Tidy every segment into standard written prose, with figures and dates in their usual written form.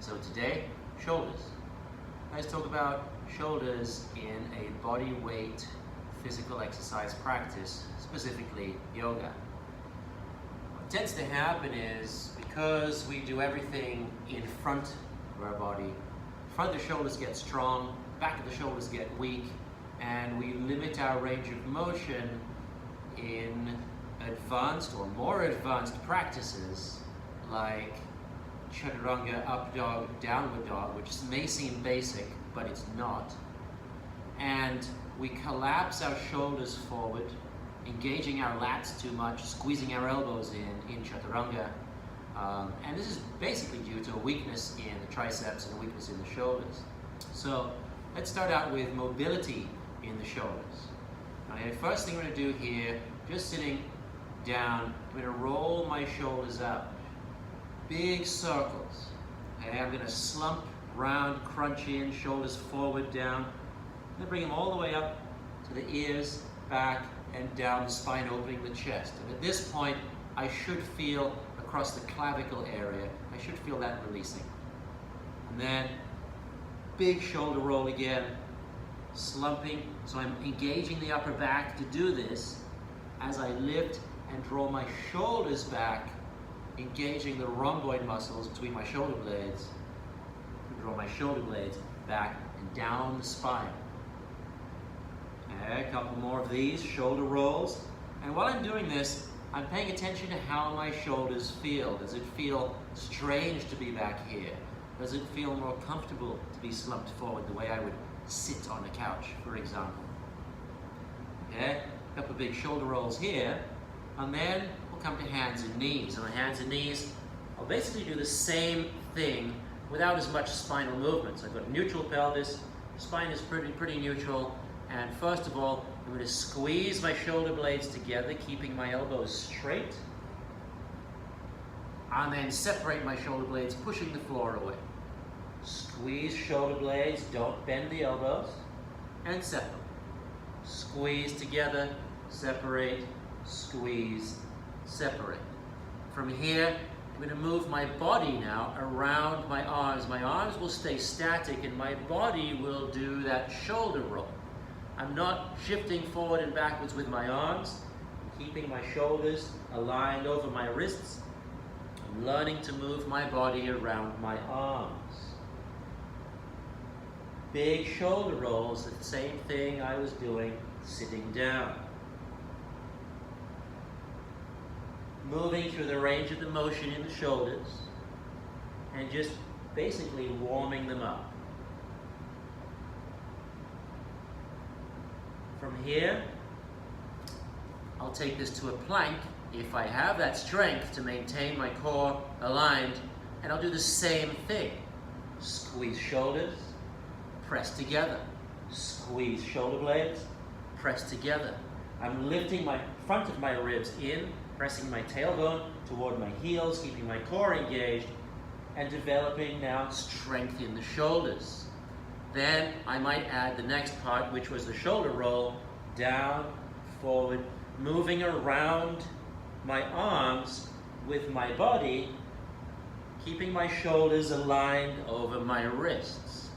So today, shoulders. Let's talk about shoulders in a body weight physical exercise practice, specifically yoga. What tends to happen is because we do everything in front of our body, front of the shoulders get strong, back of the shoulders get weak, and we limit our range of motion in advanced or more advanced practices like chaturanga, up dog, downward dog, which may seem basic, but it's not. And we collapse our shoulders forward, engaging our lats too much, squeezing our elbows in chaturanga. And this is basically due to a weakness in the triceps and a weakness in the shoulders. So let's start out with mobility in the shoulders. Okay, first thing we're going to do here, just sitting down, I'm going to roll my shoulders up. Big circles. Okay, I'm going to slump, round, crunch in, shoulders forward, down. I'm going to bring them all the way up to the ears, back, and down the spine, opening the chest. And at this point, I should feel across the clavicle area, I should feel that releasing. And then, big shoulder roll again, slumping. So I'm engaging the upper back to do this as I lift and draw my shoulders back, engaging the rhomboid muscles between my shoulder blades. Draw my shoulder blades back and down the spine. Okay, a couple more of these shoulder rolls. And while I'm doing this, I'm paying attention to how my shoulders feel. Does it feel strange to be back here? Does it feel more comfortable to be slumped forward the way I would sit on a couch, for example? Okay, a couple of big shoulder rolls here. And then we'll come to hands and knees. On the hands and knees, I'll basically do the same thing without as much spinal movement. So I've got a neutral pelvis, spine is pretty neutral, and first of all, I'm going to squeeze my shoulder blades together, keeping my elbows straight, and then separate my shoulder blades, pushing the floor away. Squeeze shoulder blades, don't bend the elbows, and separate. Squeeze together, separate, squeeze, separate. From here, I'm going to move my body now around my arms. My arms will stay static and my body will do that shoulder roll. I'm not shifting forward and backwards with my arms. I'm keeping my shoulders aligned over my wrists. I'm learning to move my body around my arms. Big shoulder rolls, the same thing I was doing sitting down. Moving through the range of the motion in the shoulders and just basically warming them up. From here, I'll take this to a plank if I have that strength to maintain my core aligned, and I'll do the same thing. Squeeze shoulders, press together. Squeeze shoulder blades, press together. I'm lifting my front of my ribs in, pressing my tailbone toward my heels, keeping my core engaged, and developing now strength in the shoulders. Then I might add the next part, which was the shoulder roll, down, forward, moving around my arms with my body, keeping my shoulders aligned over my wrists.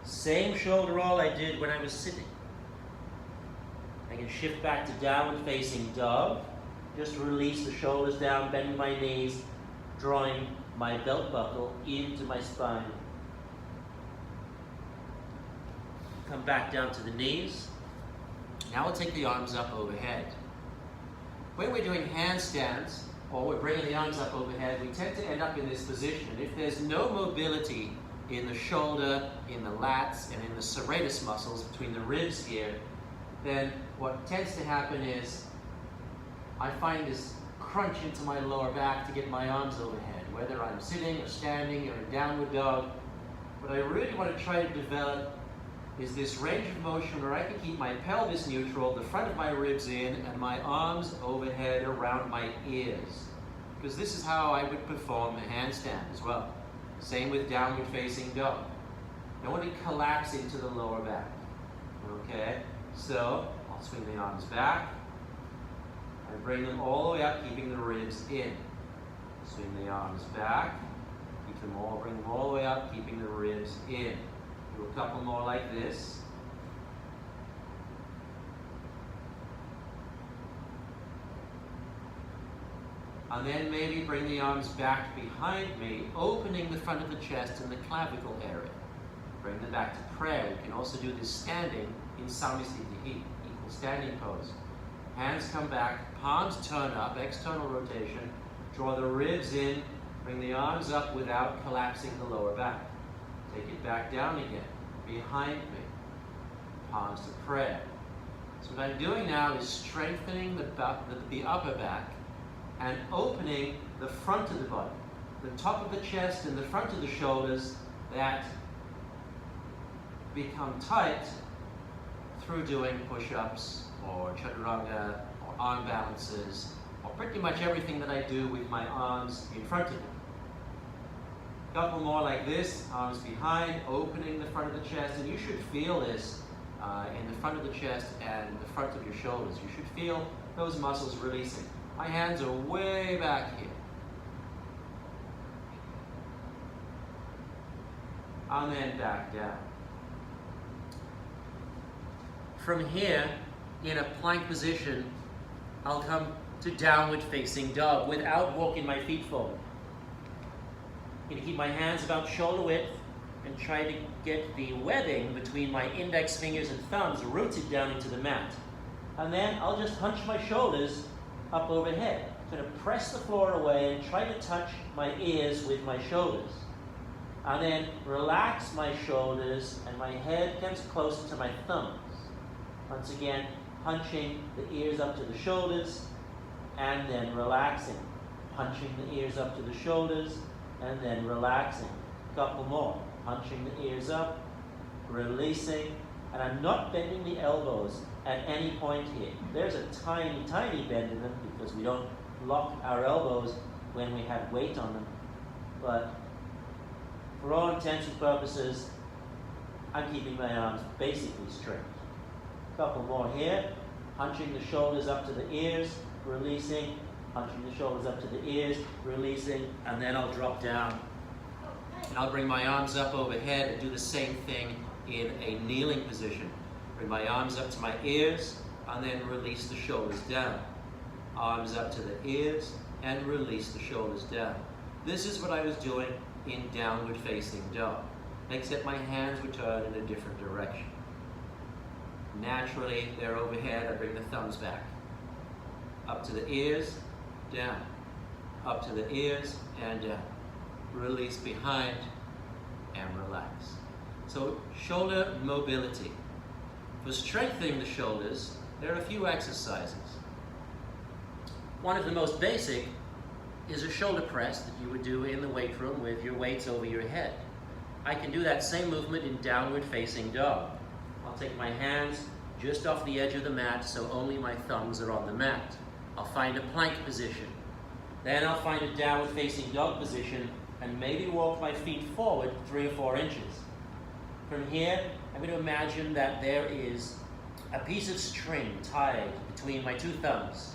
Same shoulder roll I did when I was sitting. I can shift back to downward facing dog. Just release the shoulders down, bend my knees, drawing my belt buckle into my spine. Come back down to the knees. Now we'll take the arms up overhead. When we're doing handstands, or we're bringing the arms up overhead, we tend to end up in this position. And if there's no mobility in the shoulder, in the lats, and in the serratus muscles between the ribs here, then what tends to happen is I find this crunch into my lower back to get my arms overhead, whether I'm sitting or standing or in downward dog. What I really want to try to develop is this range of motion where I can keep my pelvis neutral, the front of my ribs in, and my arms overhead around my ears. Because this is how I would perform a handstand as well. Same with downward facing dog. I want to collapse into the lower back. Okay? So, I'll swing the arms back. I bring them all the way up, keeping the ribs in. Swing the arms back. keep them all, bring them all the way up, keeping the ribs in. Do a couple more like this. And then maybe bring the arms back behind me, opening the front of the chest and the clavicle area. Bring them back to prayer. We can also do this standing in Samistiti, equal standing pose. Hands come back, palms turn up, external rotation. Draw the ribs in, bring the arms up without collapsing the lower back. Take it back down again, behind me. Palms to prayer. So what I'm doing now is strengthening the upper back and opening the front of the body, the top of the chest and the front of the shoulders that become tight through doing push-ups or chaturanga or arm balances or pretty much everything that I do with my arms in front of me. Couple more like this, arms behind, opening the front of the chest, and you should feel this in the front of the chest and the front of your shoulders. You should feel those muscles releasing. My hands are way back here. And then back down. From here, in a plank position, I'll come to downward facing dog without walking my feet forward. I'm going to keep my hands about shoulder width and try to get the webbing between my index fingers and thumbs rooted down into the mat. And then I'll just hunch my shoulders up overhead. I'm going to press the floor away and try to touch my ears with my shoulders. And then relax my shoulders and my head comes closer to my thumbs. Once again, hunching the ears up to the shoulders and then relaxing. Hunching the ears up to the shoulders and then relaxing. Couple more. Hunching the ears up, releasing, and I'm not bending the elbows at any point here. There's a tiny, tiny bend in them because we don't lock our elbows when we have weight on them. But for all intents and purposes, I'm keeping my arms basically straight. Couple more here. Hunching the shoulders up to the ears, releasing. Hunching the shoulders up to the ears, releasing, and then I'll drop down. And I'll bring my arms up overhead and do the same thing in a kneeling position. Bring my arms up to my ears and then release the shoulders down. Arms up to the ears and release the shoulders down. This is what I was doing in downward facing dog, except my hands were turned in a different direction. Naturally, they're overhead, I bring the thumbs back. Up to the ears, down. Up to the ears and down. Release behind and relax. So shoulder mobility. For strengthening the shoulders, there are a few exercises. One of the most basic is a shoulder press that you would do in the weight room with your weights over your head. I can do that same movement in downward facing dog. I'll take my hands just off the edge of the mat so only my thumbs are on the mat. I'll find a plank position. Then I'll find a downward facing dog position and maybe walk my feet forward 3 or 4 inches. From here, I'm going to imagine that there is a piece of string tied between my 2 thumbs,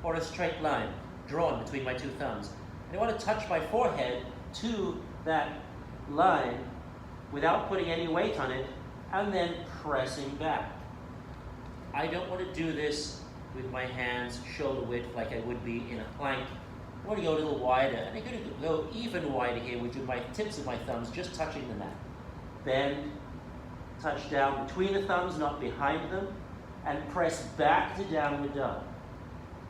or a straight line drawn between my 2 thumbs. And I want to touch my forehead to that line without putting any weight on it, and then pressing back. I don't want to do this with my hands shoulder width like I would be in a plank. I want to go a little wider, and I'm going to go even wider here with my tips of my thumbs just touching the mat. Bend, touch down between the thumbs, not behind them, and press back to downward dog.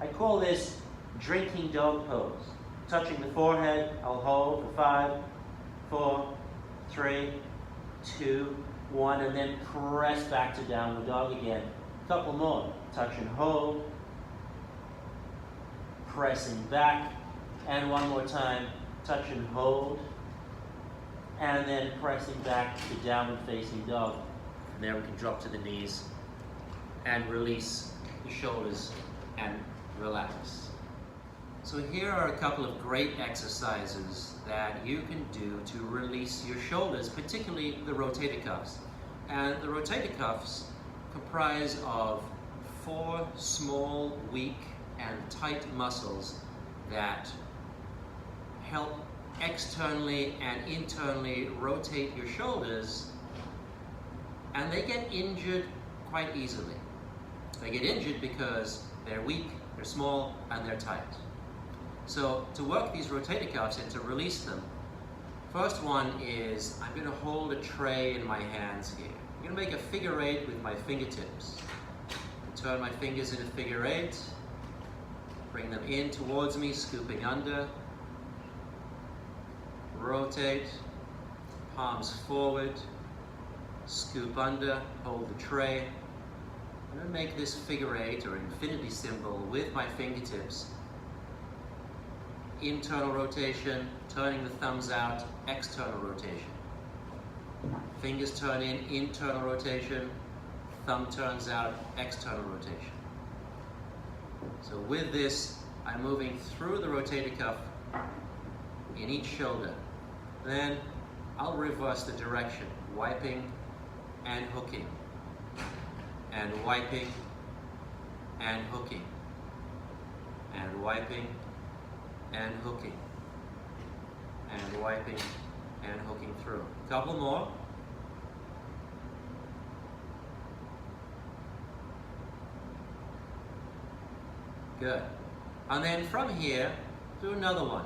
I call this drinking dog pose. Touching the forehead, I'll hold for 5, 4, 3, 2, 1, and then press back to downward dog again. Couple more. Touch and hold. Pressing back. And one more time. Touch and hold. And then pressing back to downward facing dog. And there we can drop to the knees and release the shoulders and relax. So here are a couple of great exercises that you can do to release your shoulders, particularly the rotator cuffs. And the rotator cuffs comprise of 4 small, weak, and tight muscles that help externally and internally rotate your shoulders, and they get injured quite easily. They get injured because they're weak, they're small, and they're tight. So to work these rotator cuffs and to release them, first one is I'm going to hold a tray in my hands here. I'm going to make a figure eight with my fingertips. Turn my fingers in a figure eight, bring them in towards me, scooping under, rotate, palms forward, scoop under, hold the tray. I'm going to make this figure eight or infinity symbol with my fingertips. Internal rotation, turning the thumbs out, external rotation. Fingers turn in, internal rotation, thumb turns out, external rotation. So with this, I'm moving through the rotator cuff in each shoulder. Then I'll reverse the direction, wiping and hooking, and wiping and hooking, and wiping and hooking, and wiping and hooking through. A couple more. Good. And then from here, do another one.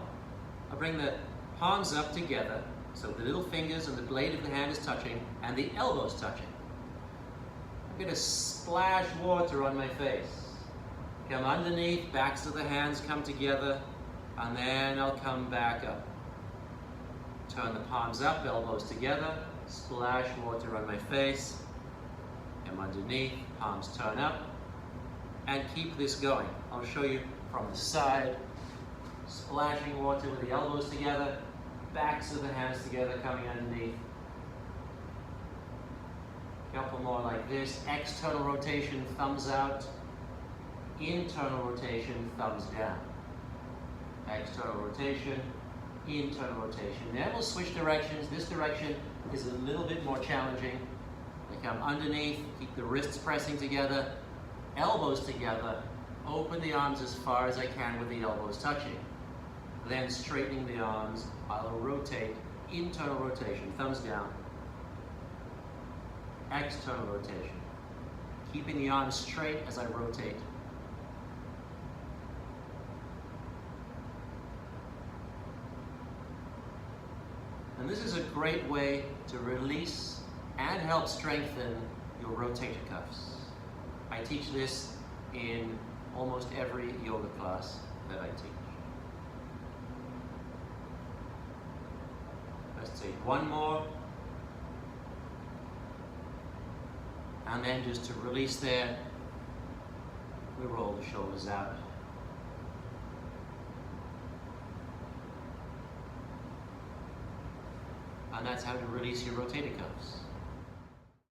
I'll bring the palms up together, so the little fingers and the blade of the hand is touching, and the elbows touching. I'm going to splash water on my face. Come underneath, backs of the hands come together, and then I'll come back up. Turn the palms up, elbows together, splash water on my face, come underneath, palms turn up, and keep this going. I'll show you from the side, splashing water with the elbows together, backs of the hands together, coming underneath. A couple more like this. External rotation, thumbs out. Internal rotation, thumbs down. External rotation, internal rotation. Then we'll switch directions. This direction is a little bit more challenging. I come underneath, keep the wrists pressing together, elbows together, open the arms as far as I can with the elbows touching. Then straightening the arms, I'll rotate, internal rotation, thumbs down, external rotation. Keeping the arms straight as I rotate. And this is a great way to release and help strengthen your rotator cuffs. I teach this in almost every yoga class that I teach. Let's take one more. And then just to release there, we roll the shoulders out. And that's how to release your rotator cuffs.